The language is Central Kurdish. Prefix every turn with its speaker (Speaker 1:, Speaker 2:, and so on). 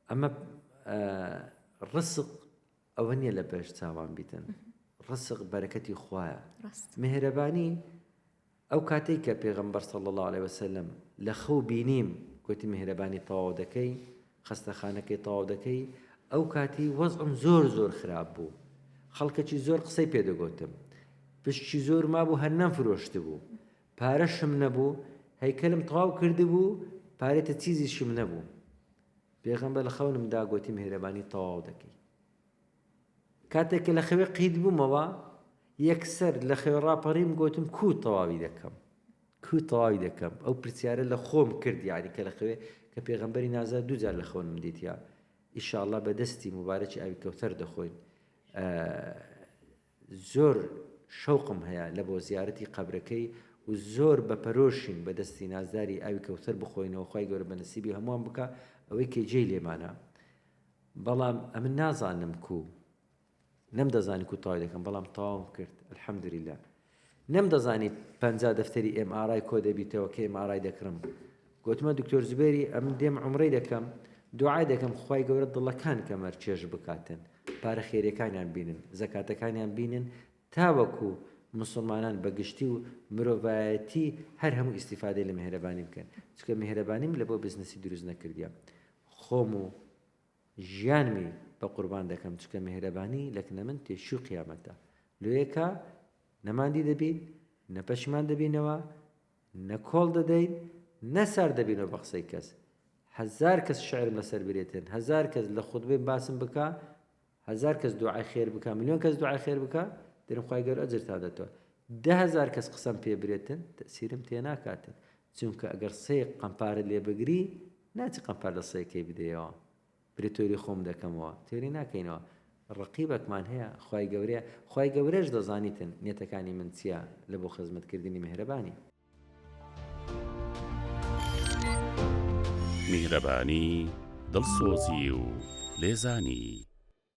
Speaker 1: ئەمە ڕسق ئەوە نییە لە پێش چاوان بیتن، ڕسق بەرەکەتی خوایە. مهرەبانی ئەو کاتێک کە پێغەمبەر صلی الله عليه وسلم لە خەو بینیم گوتی مهرەبانی تەواو دەکەی، خەستەخانەکەی تەواو دەکەی، ئەو کاتی وەزعم زۆر زۆر خراپ بوو، خەڵکەکی زۆر قسەی پێدەگوتم، پشتی زۆر مابوو هەر نەمفرۆشت بوو، پارەشم نەبوو، هەیکەلم تەواو کردبوو، پارێتە چیزیشم نەبوو. پێغەمبەر لە خەونمدا گوتی مهرەبانی تەواو دەکەی. کاتێک کە لە خەوێ قید بوومەوە یەکسەر لە خەوێ ڕاپەڕیم گوتم کو تەواوی دەکەم، کو تەواوی دەکەم. ئەو پرسیارە لە خۆم کرد، یعنی کە لە خەوێ کە پێغەمبەری نازا دووجار لە خەونم دیتیا ئیشاءالله بەدەستی مبارەکی ئاوی کەوتەر دەخۆین. زۆر شەوقم هەیە لە بۆ زیارەتی قەبرەکەی و زۆر بەپەرۆشین بەدەستی نازداری ئاوی کەوتەر بخۆینەوە، خوای گەورە بە نەسیبی هەمووان بکە ئەوەی کە جێی لێمانە. بەڵام ئەمن نازانم کو، نەمدەزانی کو تەواوی دەکەم، بەڵام تەواوم کرد الحەمدولیلا. نەمدەزانی 50 دەفتەری MRI کۆ دەبیتەوە کە MRI دەکڕم. گوتمە دکتۆر زبێری ئەمن دێم عومرەی دەکەم، دوعای دەکەم خوای گەورە دڵەکان کەمەر چێژ بکاتن، پارە خێریەکانیان بینن، زەکاتەکانیان بینن، تاوەکو مسلمانان بەگشتی و مرۆڤایەتی هەر هەموو ئیستیفادەی لە مهرەبانی بکەن. چونکە مهرەبانیم لە بۆ بزنسی دروست نەکردیە، خۆم و ژیانمی بە قوربان دەکەم، چونکە مهرەبانی لەکنە من تێشوو قیامەتە. لێیەکە نەماندی دەبین، نەپەشیمان دەبینەوە، نەکۆڵ دەدەین، نەسار دەبینەوە بە قسەی کەس. 1000 کەس شعرم لەسەر برێتن، 1000 کەس لە خوتبەی باسم بکە، 1000 کەس دوعای خێر بکە، ملیۆن کەس دوعای خێر بکە، دەرم خوای گەورە ئەجرتان دەداتەوە. 10,000 کەس قسەم پێ برێتن تەسیرم تێ ناکاتن، چونکە ئەگەر سەیەک قەمپارت لێ بگری ناچی قەمپار لە سەیەکەی بدەیەوە، برێ تۆری خۆم دەکەمەوە، تێری ناکەینەوە. ڕقیبەکمان هەیە، خوای گەورەیە، خوای گەورەش دەزانیتن نیەتەکانی من چییە لە بۆ خزمەتکردنی مهرەبانی.
Speaker 2: میهرەبانی دڵسۆزی و لێزانی.